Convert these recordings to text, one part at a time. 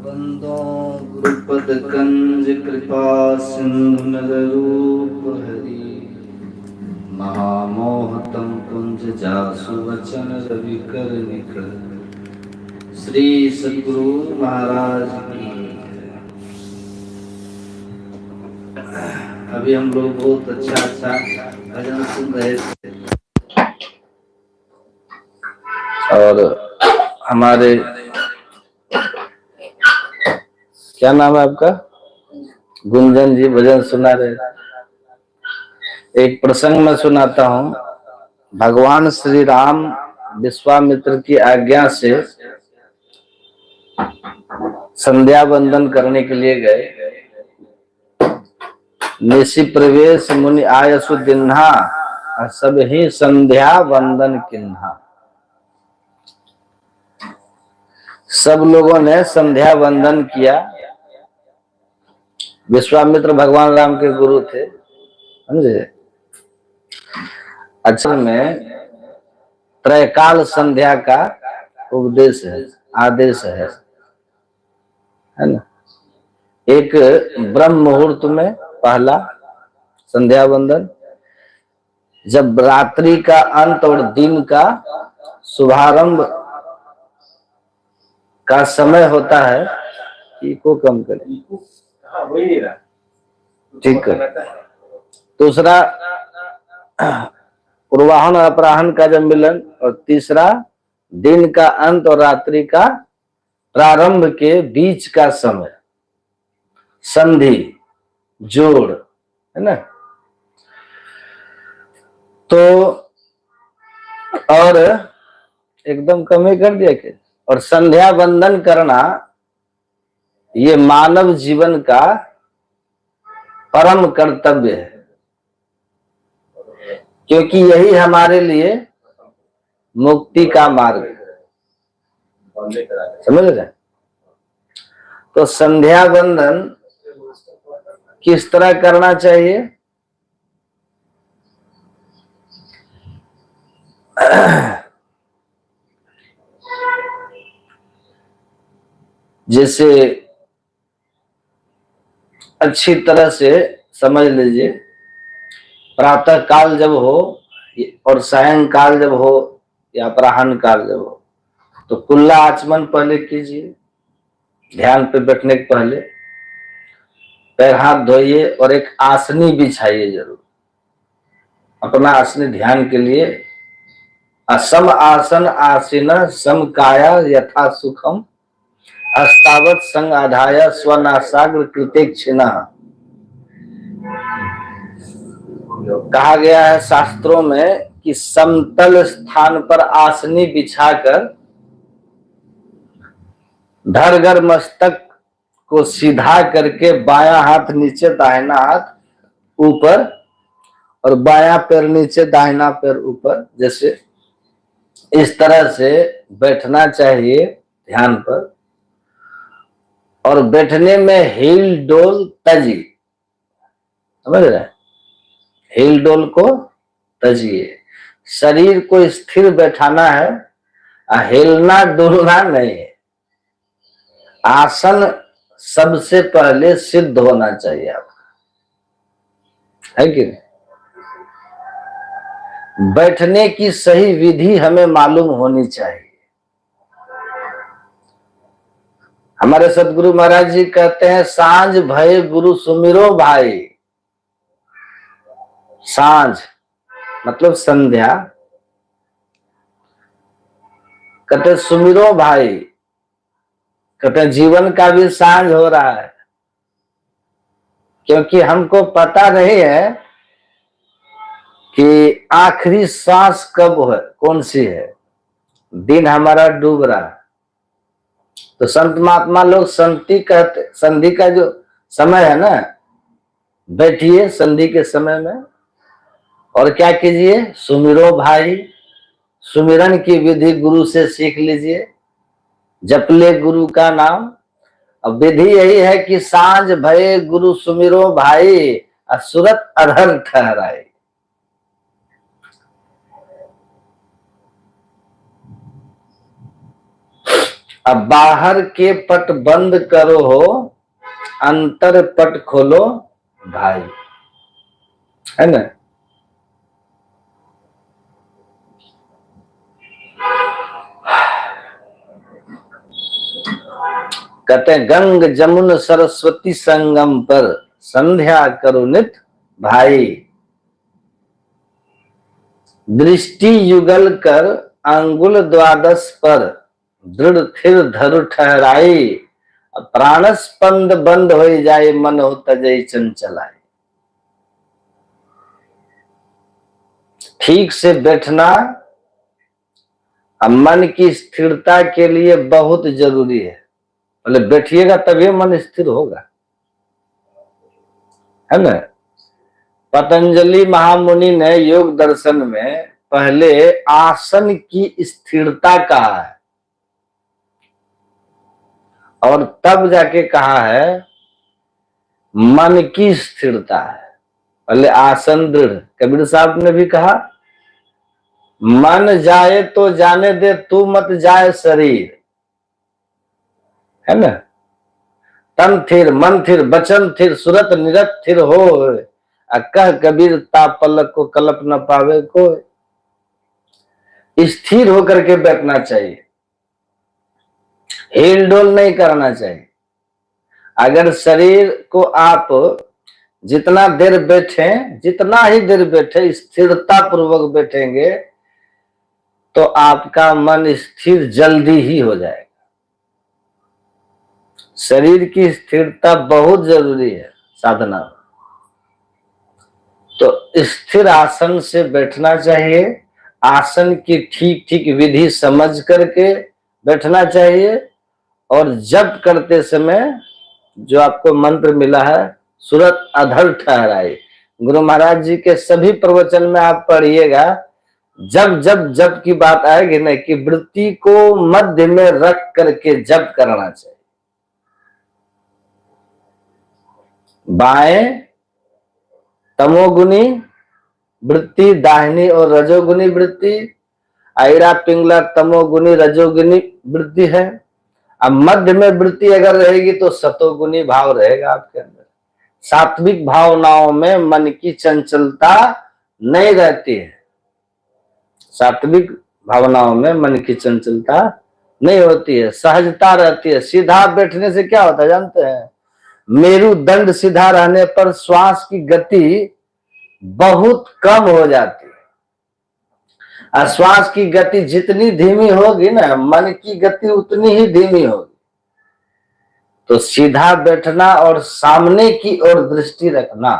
बंदो गुरुपद कंज कृपा सिंधु नगरूप हरि महामोहतम कुंज जासु वचन रवि कर निकल। श्री सद्गुरु महाराज की। अभी हम लोग बहुत अच्छा भजन सुन रहे थे और हमारे क्या नाम है आपका? गुंजन जी भजन सुना रहे। एक प्रसंग में सुनाता हूँ। भगवान श्री राम विश्वामित्र की आज्ञा से संध्या वंदन करने के लिए गए। निशि प्रवेश मुनि आयसु दिन्हा, सब ही संध्या वंदन किन्हा। सब लोगों ने संध्या वंदन किया। विश्वामित्र भगवान राम के गुरु थे, समझे। अक्षर में त्रैकाल संध्या का उपदेश है, आदेश है ना। एक ब्रह्म मुहूर्त में पहला संध्या वंदन, जब रात्रि का अंत और दिन का शुभारंभ का समय होता है। को कम करें, ठीक है। दूसरा पूर्वाहन अपराहन का जब मिलन, और तीसरा दिन का अंत और रात्रि का प्रारंभ के बीच का समय, संधि जोड़, है ना। तो और एकदम कम कर दिया कि, और संध्या वंदन करना ये मानव जीवन का परम कर्तव्य है, क्योंकि यही हमारे लिए मुक्ति का मार्ग है, समझ रहे। तो संध्या वंदन किस तरह करना चाहिए? जैसे अच्छी तरह से समझ लीजिए, प्रातः काल जब हो और सायंकाल जब हो या अपराह्न काल जब हो, तो कुल्ला आचमन पहले कीजिए। ध्यान पे बैठने के पहले पैर हाथ धोइए और एक आसनी बिछाइए जरूर, अपना आसनी ध्यान के लिए। असम आसन आसीन सम काया यथा सुखम, अस्तावत संग आधाय स्वनासाग्र कृतेक्षिणा। कहा गया है शास्त्रों में कि समतल स्थान पर आसनी बिछाकर धरगर मस्तक को सीधा करके बायां हाथ नीचे दाहिना हाथ ऊपर और बायां पैर नीचे दाहिना पैर ऊपर, जैसे इस तरह से बैठना चाहिए ध्यान पर। और बैठने में हील डोल तजी, समझ रहे हैं, हील डोल को तजिए। शरीर को स्थिर बैठाना है, हिलना डुलना नहीं है। आसन सबसे पहले सिद्ध होना चाहिए आपका, है कि नहीं। बैठने की सही विधि हमें मालूम होनी चाहिए। हमारे सदगुरु महाराज जी कहते हैं, सांझ भय गुरु सुमिरो भाई। सांझ मतलब संध्या, कहते सुमिरो भाई, कहते जीवन का भी सांझ हो रहा है, क्योंकि हमको पता नहीं है कि आखिरी सांस कब है, कौन सी है। दिन हमारा डूब रहा है। तो संत महात्मा लोग संधि कहते, संधि का जो समय है ना, बैठिए संधि के समय में और क्या कीजिए, सुमिरो भाई। सुमिरन की विधि गुरु से सीख लीजिए, जप ले गुरु का नाम। अब विधि यही है कि सांझ भय गुरु सुमिरो भाई, असुरत अधर ठहराए। अब बाहर के पट बंद करो हो, अंतर पट खोलो भाई, है ना। कहते हैं गंग जमुन सरस्वती संगम पर संध्या करो नित भाई, दृष्टि युगल कर अंगुल द्वादश पर दृढ़ थिर धरु ठहराई, प्राणस्पंद बंद हो जाए मन हो तजई चंचलाई। ठीक से बैठना मन की स्थिरता के लिए बहुत जरूरी है। बोले बैठिएगा तभी मन स्थिर होगा, है ना। पतंजलि महामुनि ने योग दर्शन में पहले आसन की स्थिरता कहा है और तब जाके कहा है मन की स्थिरता है। पहले आसन दृढ़, कबीर साहब ने भी कहा मन जाए तो जाने दे तू मत जाए शरीर, है ना। तन थिर मन थिर बचन थिर सुरत निरत थिर हो, कह कबीर ता पलक को कल्प न पावे को। स्थिर होकर के बैठना चाहिए, हिल डोल नहीं करना चाहिए। अगर शरीर को आप जितना देर बैठे, जितना ही देर बैठे स्थिरता पूर्वक बैठेंगे तो आपका मन स्थिर जल्दी ही हो जाएगा। शरीर की स्थिरता बहुत जरूरी है साधना में। तो स्थिर आसन से बैठना चाहिए, आसन की ठीक ठीक विधि समझ करके बैठना चाहिए। और जप करते समय जो आपको मंत्र मिला है सुरत अधर ठहराए, गुरु महाराज जी के सभी प्रवचन में आप पढ़िएगा, जब जब जप की बात आएगी ना कि वृत्ति को मध्य में रख करके जप करना चाहिए। बाएं तमोगुनी वृत्ति, दाहिनी और रजोगुनी वृत्ति, आयरा पिंगला तमोगुनी रजोगुनी वृत्ति है। अब मध्य में वृत्ति अगर रहेगी तो सतोगुनी भाव रहेगा आपके अंदर। सात्विक भावनाओं में मन की चंचलता नहीं रहती है, सात्विक भावनाओं में मन की चंचलता नहीं होती है, सहजता रहती है। सीधा बैठने से क्या होता है जानते हैं, मेरुदंड सीधा रहने पर श्वास की गति बहुत कम हो जाती है। और श्वास की गति जितनी धीमी होगी ना, मन की गति उतनी ही धीमी होगी। तो सीधा बैठना और सामने की ओर दृष्टि रखना,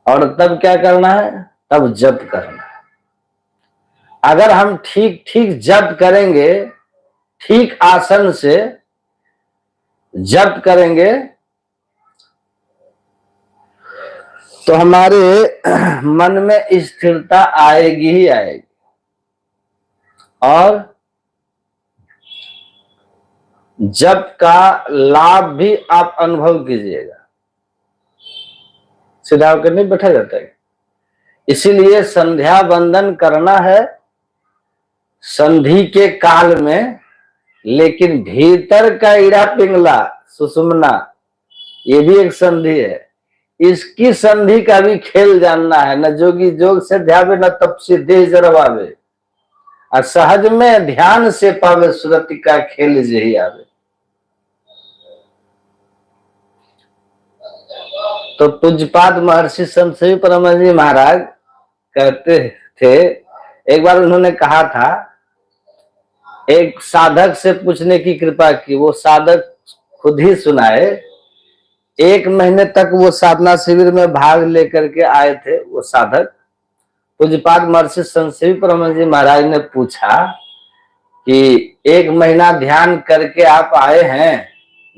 और तब क्या करना है, तब जप करना है। अगर हम ठीक ठीक जप करेंगे, ठीक आसन से जप करेंगे तो हमारे मन में स्थिरता आएगी ही आएगी। और जप का लाभ भी आप अनुभव कीजिएगा। सीधा होकर नहीं बैठा जाता है, इसीलिए संध्या वंदन करना है संधि के काल में, लेकिन भीतर का इड़ा पिंगला सुषुम्ना ये भी एक संधि है। इसकी संधि का भी खेल जानना है। न जोगी जोग से ध्यावे न तपसी देह जरवावे, और सहज में ध्यान से पावे सुरति का खेल जही आवे। तो पूज्यपाद महर्षि संत सेवी परमानंद जी महाराज कहते थे, एक बार उन्होंने कहा था, एक साधक से पूछने की कृपा की, वो साधक खुद ही सुनाए। 1 महीने तक वो साधना शिविर में भाग लेकर के आए थे वो साधक। पूज्यपाद महर्षि संत सेवी परमानंद जी महाराज ने पूछा कि 1 महीना ध्यान करके आप आए हैं,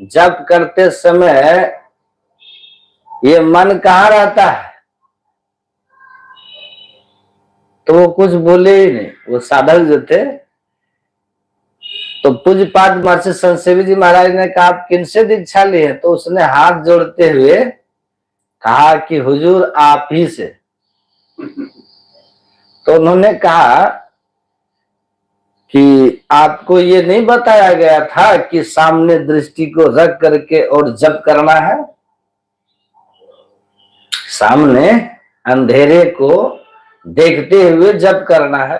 जप करते समय ये मन कहाँ रहता है? तो वो कुछ बोले ही नहीं, वो साधक जो थे। तो पूज्यपाद महर्षि संत सेवी जी महाराज ने कहा आप किनसे दीक्षा ली है? तो उसने हाथ जोड़ते हुए कहा कि हुजूर आप ही से। तो उन्होंने कहा कि आपको ये नहीं बताया गया था कि सामने दृष्टि को रख करके और जप करना है? सामने अंधेरे को देखते हुए जप करना है।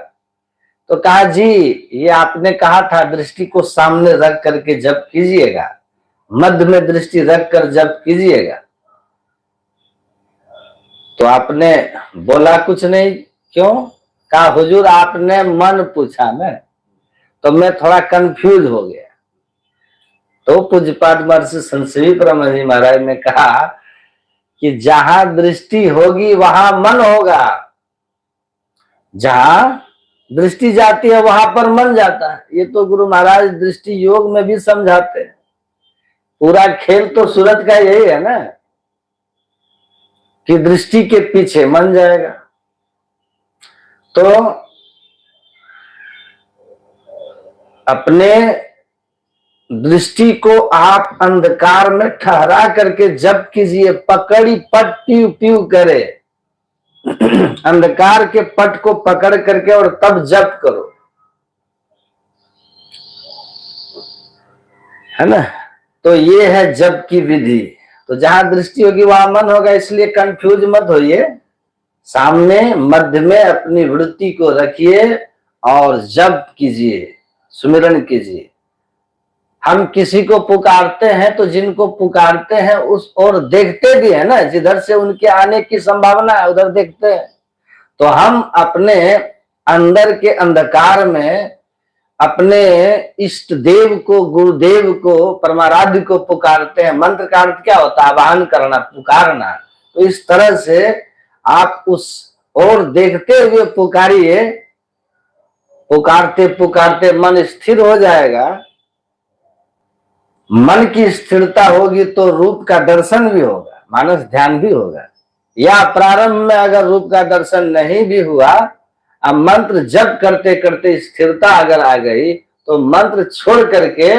तो कहा जी ये आपने कहा था दृष्टि को सामने रख करके जप कीजिएगा, मध्य में दृष्टि रख कर जप कीजिएगा। तो आपने बोला कुछ नहीं, क्यों? कहा हुजूर आपने मन पूछा ना, तो मैं थोड़ा कंफ्यूज हो गया। तो पूज्यपाद महर्षि संत ब्रह्म जी महाराज ने कहा कि जहां दृष्टि होगी वहां मन होगा, जहां दृष्टि जाती है वहां पर मन जाता है। ये तो गुरु महाराज दृष्टि योग में भी समझाते हैं। पूरा खेल तो सूरत का यही है ना कि दृष्टि के पीछे मन जाएगा। तो अपने दृष्टि को आप अंधकार में ठहरा करके जप कीजिए, पकड़ी पट पीव पीव करे अंधकार के पट को पकड़ करके और तब जप करो, है ना। तो ये है जप की विधि। तो जहां दृष्टि होगी वहां मन होगा, इसलिए कंफ्यूज मत होइए। सामने मध्य में अपनी वृत्ति को रखिए और जप कीजिए, सुमिरन कीजिए। हम किसी को पुकारते हैं तो जिनको पुकारते हैं उस और देखते भी है ना, जिधर से उनके आने की संभावना है उधर देखते हैं। तो हम अपने अंदर के अंधकार में अपने इष्ट देव को, गुरुदेव को, परमाराध्य को पुकारते हैं। मंत्र का अर्थ क्या होता है? आवाहन करना, पुकारना। तो इस तरह से आप उस और देखते हुए पुकारिए। पुकारते पुकारते मन स्थिर हो जाएगा। मन की स्थिरता होगी तो रूप का दर्शन भी होगा, मानस ध्यान भी होगा। या प्रारंभ में अगर रूप का दर्शन नहीं भी हुआ, अब मंत्र जप करते करते स्थिरता अगर आ गई तो मंत्र छोड़ करके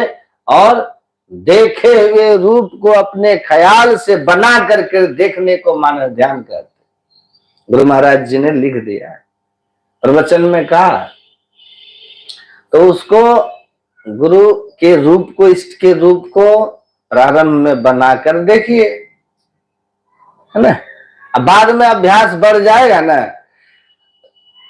और देखे हुए रूप को अपने ख्याल से बना करके देखने को मानस ध्यान करते। गुरु महाराज जी ने लिख दिया, प्रवचन में कहा। तो उसको गुरु के रूप को, इष्ट के रूप को प्रारंभ में बनाकर देखिए, है ना। अब बाद में अभ्यास बढ़ जाएगा ना,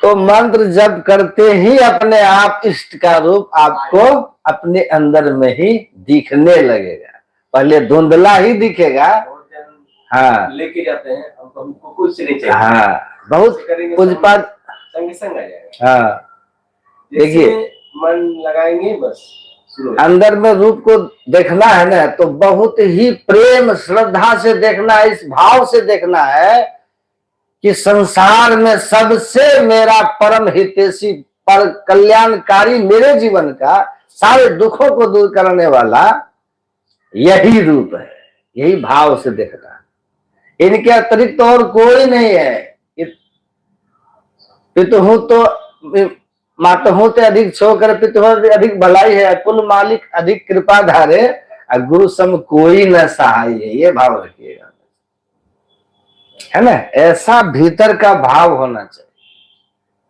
तो मंत्र जप करते ही अपने आप इष्ट का रूप आपको अपने अंदर में ही दिखने लगेगा। पहले धुंधला ही दिखेगा। हाँ, लेके जाते हैं हमको कुछ से नहीं चाहिए। हाँ, बहुत पूजपाठ संग संग आ जाएगा। हाँ, देखिए मन लगाएंगे बस अंदर में रूप को देखना है ना, तो बहुत ही प्रेम श्रद्धा से देखना है, इस भाव से देखना है कि संसार में सबसे मेरा परम हितैषी, पर कल्याणकारी, मेरे जीवन का सारे दुखों को दूर करने वाला यही रूप है। यही भाव से देखना, इनके अतिरिक्त और कोई नहीं है। पितहु तो मातहु ते अधिक छोकर पितहु अधिक भलाई है, कुल मालिक अधिक कृपा धारे, गुरु सम कोई न सहाय है। ये भाव रखिएगा, है ना। ऐसा भीतर का भाव होना चाहिए।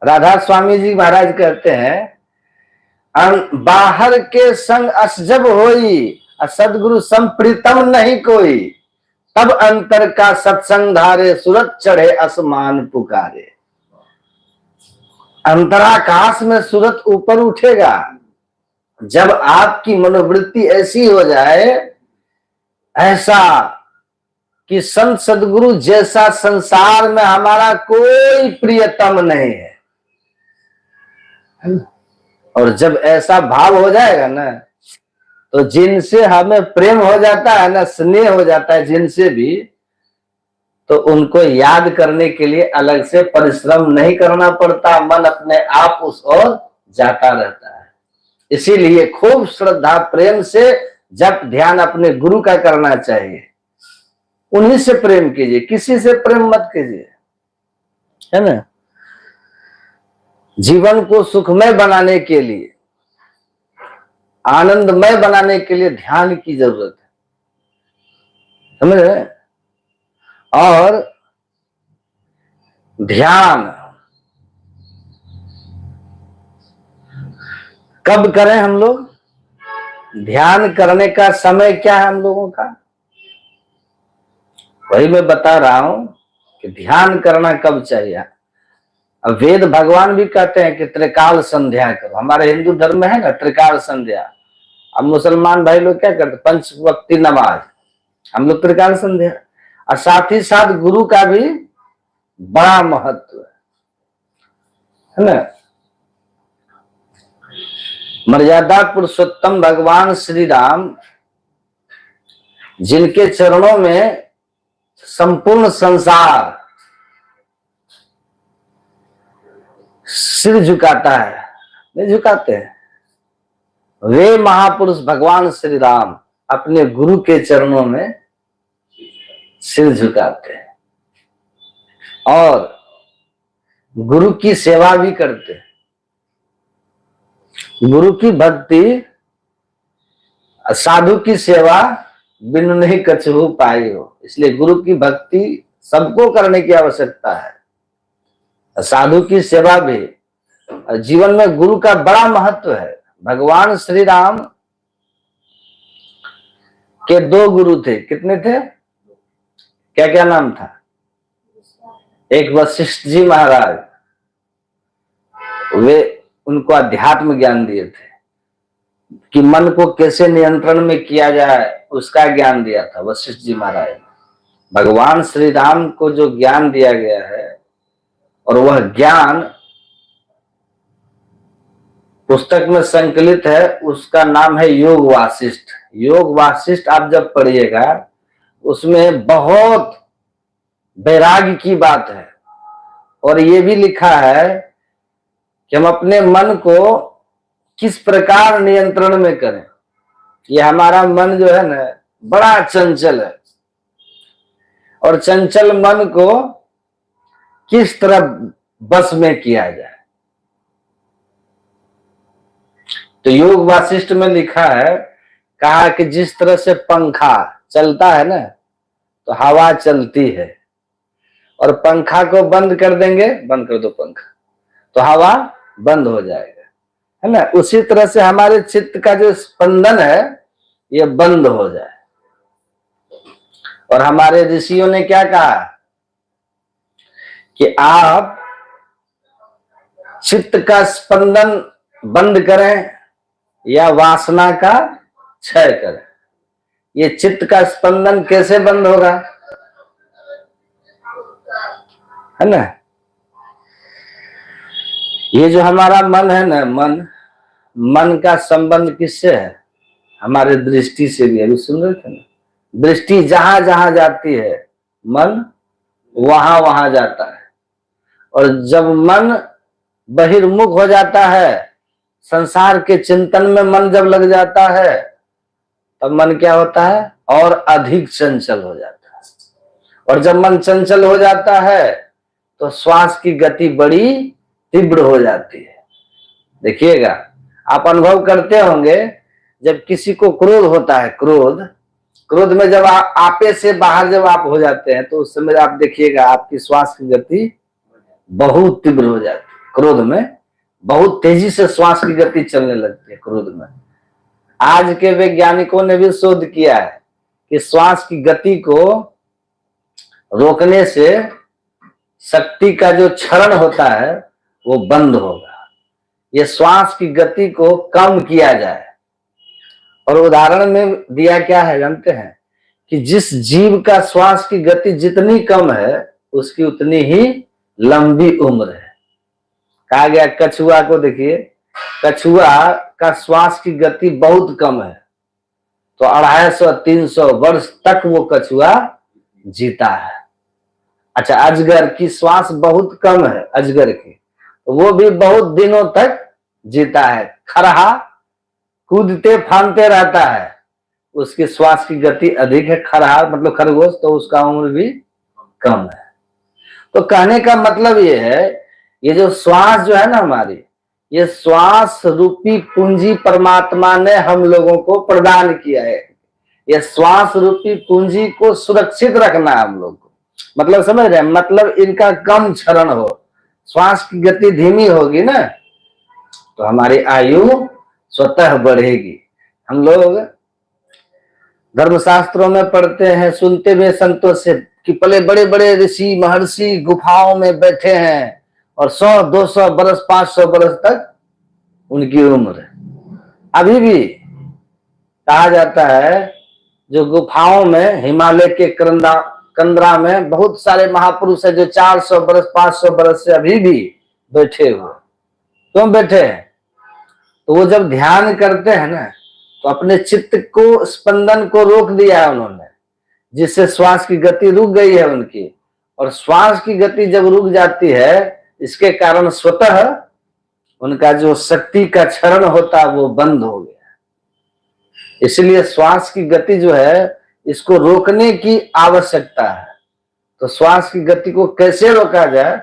राधा स्वामी जी महाराज कहते हैं, बाहर के संग असजब होई, सदगुरु संप्रीतम नहीं कोई, तब अंतर का सत्संग धारे, सूरत चढ़े आसमान पुकारे। अंतराकाश में सूरत ऊपर उठेगा जब आपकी मनोवृत्ति ऐसी हो जाए, ऐसा कि संत सदगुरु जैसा संसार में हमारा कोई प्रियतम नहीं है। और जब ऐसा भाव हो जाएगा ना, तो जिनसे हमें प्रेम हो जाता है ना, स्नेह हो जाता है जिनसे भी, तो उनको याद करने के लिए अलग से परिश्रम नहीं करना पड़ता, मन अपने आप उस ओर जाता रहता है। इसीलिए खूब श्रद्धा प्रेम से जब ध्यान अपने गुरु का करना चाहिए, उन्हीं से प्रेम कीजिए, किसी से प्रेम मत कीजिए, है ना। जीवन को सुखमय बनाने के लिए, आनंदमय बनाने के लिए ध्यान की जरूरत है, समझ रहे। और ध्यान कब करें हम लोग? ध्यान करने का समय क्या है हम लोगों का? वही मैं बता रहा हूं कि ध्यान करना कब चाहिए। अब वेद भगवान भी कहते हैं कि त्रिकाल संध्या करो। हमारे हिंदू धर्म में है ना त्रिकाल संध्या। अब मुसलमान भाई लोग क्या करते? पंच वक्ती नमाज, हम लोग त्रिकाल संध्या। और साथ ही साथ गुरु का भी बड़ा महत्व है ना। मर्यादा पुरुषोत्तम भगवान श्री राम, जिनके चरणों में संपूर्ण संसार सिर झुकाता है, नहीं झुकाते हैं, वे महापुरुष भगवान श्री राम अपने गुरु के चरणों में सिर झुकाते हैं और गुरु की सेवा भी करते हैं। गुरु की भक्ति, साधु की सेवा बिनु नहीं कछहु पाई हो। इसलिए गुरु की भक्ति सबको करने की आवश्यकता है, साधु की सेवा भी। जीवन में गुरु का बड़ा महत्व है। भगवान श्री राम के 2 गुरु थे। कितने थे? क्या क्या नाम था? एक वशिष्ठ जी महाराज, वे उनको अध्यात्म ज्ञान दिए थे कि मन को कैसे नियंत्रण में किया जाए, उसका ज्ञान दिया था वशिष्ठ जी महाराज। भगवान श्री राम को जो ज्ञान दिया गया है और वह ज्ञान पुस्तक में संकलित है, उसका नाम है योग वासिष्ठ। योग वासिष्ठ आप जब पढ़िएगा उसमें बहुत वैराग्य की बात है और ये भी लिखा है कि हम अपने मन को किस प्रकार नियंत्रण में करें। ये हमारा मन जो है ना बड़ा चंचल है और चंचल मन को किस तरह बस में किया जाए। तो योग वासिष्ठ में लिखा है, कहा कि जिस तरह से पंखा चलता है ना तो हवा चलती है और पंखा को बंद कर देंगे, बंद कर दो पंखा, तो हवा बंद हो जाएगा, है ना। उसी तरह से हमारे चित्त का जो स्पंदन है ये बंद हो जाए। और हमारे ऋषियों ने क्या कहा कि आप चित्त का स्पंदन बंद करें या वासना का क्षय करें। ये चित्त का स्पंदन कैसे बंद होगा, है ना। ये जो हमारा मन है ना, मन का संबंध किससे है? हमारे दृष्टि से भी। अभी सुन रहे थे ना, दृष्टि जहां जहां जाती है मन वहां वहां जाता है। और जब मन बहिर्मुख हो जाता है, संसार के चिंतन में मन जब लग जाता है, तब मन क्या होता है? और अधिक चंचल हो जाता है। और जब मन चंचल हो जाता है तो श्वास की गति बड़ी तीव्र हो जाती है। देखिएगा, आप अनुभव करते होंगे जब किसी को क्रोध होता है, क्रोध में जब आपे से बाहर जब आप हो जाते हैं तो उस समय आप देखिएगा आपकी श्वास की गति बहुत तीव्र हो जाती है। क्रोध में बहुत तेजी से श्वास की गति चलने लगती है। क्रोध में आज के वैज्ञानिकों ने भी शोध किया है कि श्वास की गति को रोकने से शक्ति का जो क्षरण होता है वो बंद होगा। ये श्वास की गति को कम किया जाए। और उदाहरण में दिया क्या है जानते हैं कि जिस जीव का श्वास की गति जितनी कम है उसकी उतनी ही लंबी उम्र है। कहा गया कछुआ को देखिए, कछुआ का श्वास की गति बहुत कम है तो 250-300 वर्ष तक वो कछुआ जीता है। अच्छा, अजगर की श्वास बहुत कम है, अजगर की, तो वो भी बहुत दिनों तक जीता है। खरहा कूदते फांदते रहता है, उसकी श्वास की गति अधिक है। खरहा मतलब खरगोश, तो उसका उम्र भी कम है। तो कहने का मतलब ये है, ये जो श्वास जो है ना हमारी, ये श्वास रूपी पूंजी परमात्मा ने हम लोगों को प्रदान किया है। ये श्वास रूपी पूंजी को सुरक्षित रखना है हम लोग को। मतलब समझ रहे हैं, मतलब इनका कम क्षरण हो। श्वास की गति धीमी होगी ना तो हमारी आयु स्वतः बढ़ेगी। हम लोग धर्मशास्त्रों में पढ़ते हैं, सुनते हुए संतों से कि पहले बड़े बड़े ऋषि महर्षि गुफाओं में बैठे हैं और 100-200 बरस 500 बरस तक उनकी उम्र। अभी भी कहा जाता है जो गुफाओं में हिमालय के कंदरा में बहुत सारे महापुरुष है जो 400 बरस 500 बरस से अभी भी बैठे हुए। क्यों बैठे हैं? तो वो जब ध्यान करते हैं ना तो अपने चित्त को स्पंदन को रोक दिया है उन्होंने, जिससे श्वास की गति रुक गई है उनकी। और श्वास की गति जब रुक जाती है इसके कारण स्वतः उनका जो शक्ति का क्षरण होता है वो बंद हो गया। इसलिए श्वास की गति जो है इसको रोकने की आवश्यकता है। तो श्वास की गति को कैसे रोका जाए?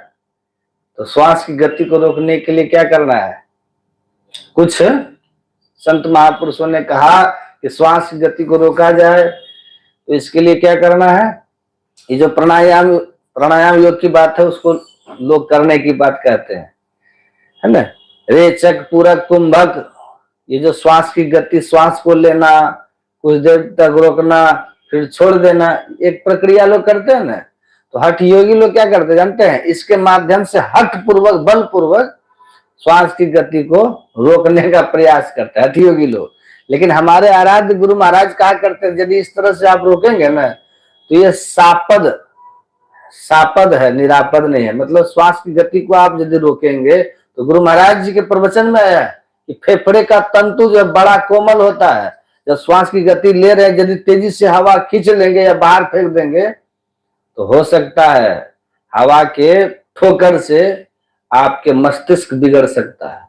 तो श्वास की गति को रोकने के लिए क्या करना है? कुछ संत महापुरुषों ने कहा कि श्वास की गति को रोका जाए तो इसके लिए क्या करना है? ये जो प्राणायाम योग की बात है उसको लोग करने की बात कहते हैं, है ना। रेचक, पूरक, कुंभक, ये जो श्वास की गति, श्वास को लेना, कुछ देर तक रोकना, फिर छोड़ देना, एक प्रक्रिया लोग करते हैं ना। तो हठ योगी लोग क्या करते हैं जानते हैं? इसके माध्यम से हठ पूर्वक, बल पूर्वक श्वास की गति को रोकने का प्रयास करते हैं हठ योगी लोग। लेकिन हमारे आराध्य गुरु महाराज कहा करते हैं यदि इस तरह से आप रोकेंगे ना तो ये सापद है, निरापद नहीं है। मतलब श्वास की गति को आप यदि रोकेंगे तो गुरु महाराज जी के प्रवचन में है कि फेफड़े का तंतु जो बड़ा कोमल होता है, जब श्वास की गति ले रहे हैं यदि तेजी से हवा खींच लेंगे या बाहर फेंक देंगे तो हो सकता है हवा के ठोकर से आपके मस्तिष्क बिगड़ सकता है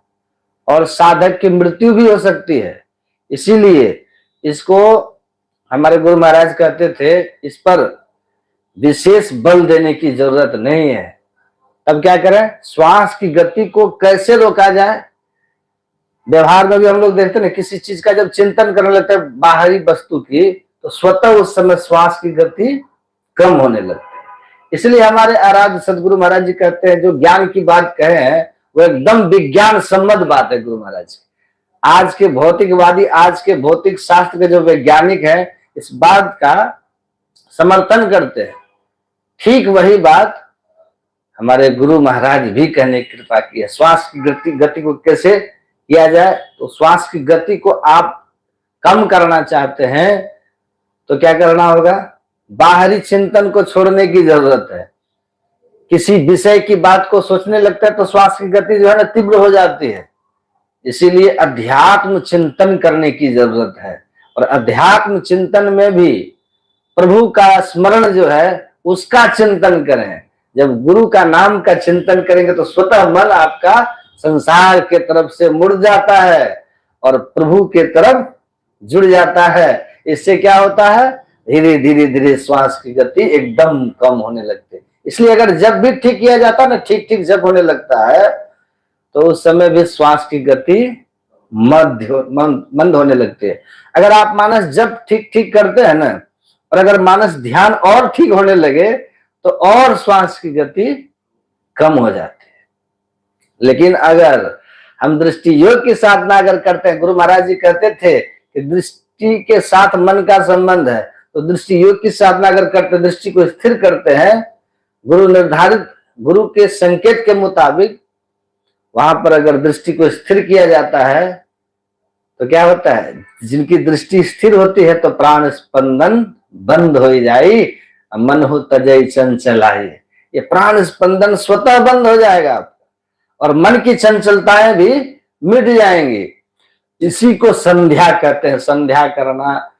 और साधक की मृत्यु भी हो सकती है। इसीलिए इसको हमारे गुरु महाराज कहते थे इस पर विशेष बल देने की जरूरत नहीं है। तब क्या करें? श्वास की गति को कैसे रोका जाए? व्यवहार में भी हम लोग देखते हैं किसी चीज का जब चिंतन करने लगते हैं बाहरी वस्तु की तो स्वतः उस समय श्वास की गति कम होने लगती है। इसलिए हमारे आराध्य सदगुरु महाराज जी कहते हैं जो ज्ञान की बात कहे हैं वो एकदम विज्ञान सम्मत बात है। गुरु महाराज की आज के भौतिकवादी, आज के भौतिक शास्त्र के जो वैज्ञानिक हैं इस बात का समर्थन करते हैं। ठीक वही बात हमारे गुरु महाराज भी कहने की कृपा की है। श्वास की गति को कैसे किया जाए? तो श्वास की गति को आप कम करना चाहते हैं तो क्या करना होगा? बाहरी चिंतन को छोड़ने की जरूरत है। किसी विषय की बात को सोचने लगता है तो श्वास की गति जो है ना तीव्र हो जाती है। इसीलिए अध्यात्म चिंतन करने की जरूरत है। और अध्यात्म चिंतन में भी प्रभु का स्मरण जो है उसका चिंतन करें। जब गुरु का नाम का चिंतन करेंगे तो स्वतः मन आपका संसार के तरफ से मुड़ जाता है और प्रभु के तरफ जुड़ जाता है। इससे क्या होता है? धीरे धीरे धीरे श्वास की गति एकदम कम होने लगती है। इसलिए अगर जब भी ठीक किया जाता है ना, ठीक ठीक जब होने लगता है तो उस समय भी श्वास की गति मंद होने लगती है। अगर आप मानस जब ठीक ठीक करते हैं ना और अगर मानस ध्यान और ठीक होने लगे तो और श्वास की गति कम हो जाती है। लेकिन अगर हम दृष्टि योग की साधना अगर करते हैं, गुरु महाराज जी कहते थे कि दृष्टि के साथ मन का संबंध है, तो दृष्टि योग की साधना अगर करते, दृष्टि को स्थिर करते हैं गुरु निर्धारित, गुरु के संकेत के मुताबिक वहां पर अगर दृष्टि को स्थिर किया जाता है तो क्या होता है? जिनकी दृष्टि स्थिर होती है तो प्राण स्पंदन बंद हो जाए, मन हो तजय चंचलाई। ये प्राण स्पंदन स्वतः बंद हो जाएगा और मन की चंचलताएं भी मिट जाएंगी। इसी को संध्या कहते हैं। संध्या करना,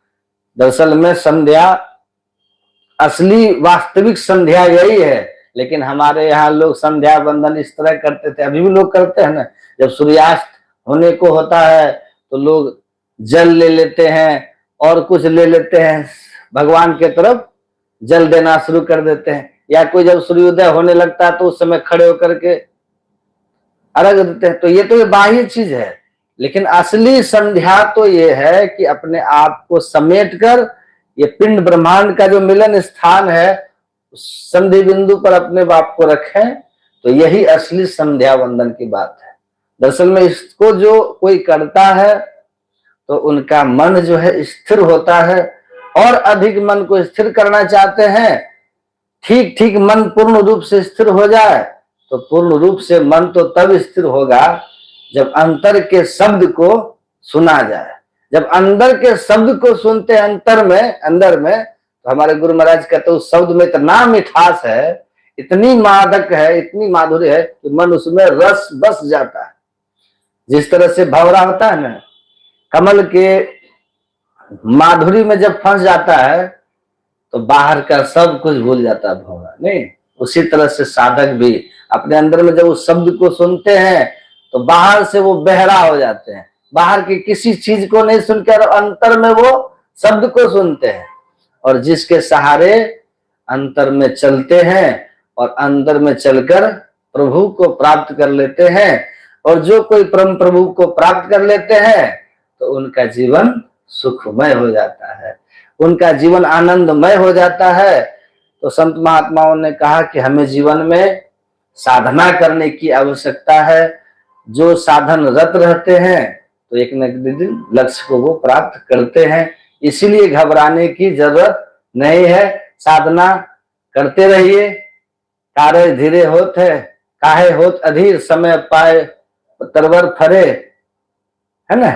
दरअसल में संध्या, असली वास्तविक संध्या यही है। लेकिन हमारे यहाँ लोग संध्या बंदन इस तरह करते थे, अभी भी लोग करते हैं ना। जब सूर्यास्त होने को होता है तो लोग जल ले लेते हैं और कुछ ले लेते हैं, भगवान के तरफ जल देना शुरू कर देते हैं। या कोई जब सूर्योदय होने लगता है तो उस समय खड़े होकर के अर्घ देते हैं। तो ये बाह्य चीज है। लेकिन असली संध्या तो ये है कि अपने आप को समेट कर ये पिंड ब्रह्मांड का जो मिलन स्थान है संधि बिंदु पर अपने बाप को रखें, तो यही असली संध्या वंदन की बात है। दरअसल में इसको जो कोई करता है तो उनका मन जो है स्थिर होता है, और अधिक मन को स्थिर करना चाहते हैं, ठीक ठीक मन पूर्ण रूप से स्थिर हो जाए, तो पूर्ण रूप से मन तो तब स्थिर होगा जब अंतर के शब्द को सुना जाए। जब अंदर के शब्द को सुनते हैं अंदर में, तो हमारे गुरु महाराज कहते हैं उस शब्द में इतना मिठास है, इतनी मादक है, इतनी माधुर्य है कि मन उसमें रस बस जाता है। जिस तरह से भंवरा होता है ना, कमल के माधुरी में जब फंस जाता है तो बाहर का सब कुछ भूल जाता है भंवरा, नहीं? उसी तरह से साधक भी अपने अंदर में जब उस शब्द को सुनते हैं तो बाहर से वो बहरा हो जाते हैं, बाहर की किसी चीज को नहीं सुनकर अंतर में वो शब्द को सुनते हैं, और जिसके सहारे अंतर में चलते हैं और अंदर में चलकर प्रभु को प्राप्त कर लेते हैं। और जो कोई परम प्रभु को प्राप्त कर लेते हैं तो उनका जीवन सुखमय हो जाता है, उनका जीवन आनंदमय हो जाता है। तो संत महात्माओं ने कहा कि हमें जीवन में साधना करने की आवश्यकता है। जो साधन रत रहते हैं तो एक न एक दिन लक्ष्य को वो प्राप्त करते हैं, इसीलिए घबराने की जरूरत नहीं है। साधना करते रहिए। कार्य धीरे होत है, काहे होत अधीर, समय पाए तरवर फरे, है ना?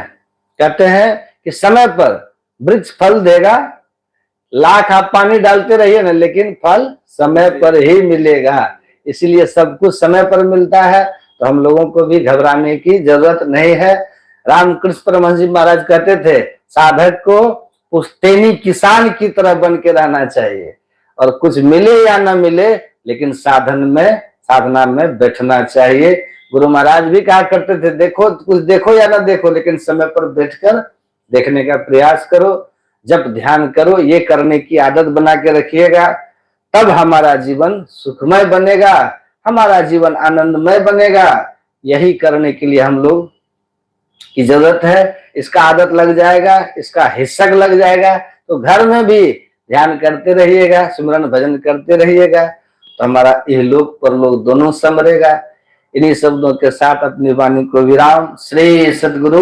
कहते हैं कि समय पर वृक्ष फल देगा, लाख आप पानी डालते रहिए ना, लेकिन फल समय पर ही मिलेगा। इसीलिए सब कुछ समय पर मिलता है, तो हम लोगों को भी घबराने की जरूरत नहीं है। रामकृष्ण परमहंस जी महाराज कहते थे साधक को पुश्तैनी किसान की तरह बन के रहना चाहिए, और कुछ मिले या ना मिले लेकिन साधना में बैठना चाहिए। गुरु महाराज भी कहा करते थे देखो, कुछ देखो या ना देखो, लेकिन समय पर बैठकर देखने का प्रयास करो, जब ध्यान करो, ये करने की आदत बना के रखिएगा, तब हमारा जीवन सुखमय बनेगा, हमारा जीवन आनंदमय बनेगा। यही करने के लिए हम लोग की जरूरत है। इसका आदत लग जाएगा, इसका हिस्सा लग जाएगा, तो घर में भी ध्यान करते रहिएगा, सिमरन भजन करते रहिएगा, तो हमारा इहलोक परलोक दोनों संवरेगा। इन्हीं शब्दों के साथ अपनी वाणी को विराम। श्री सद्गुरु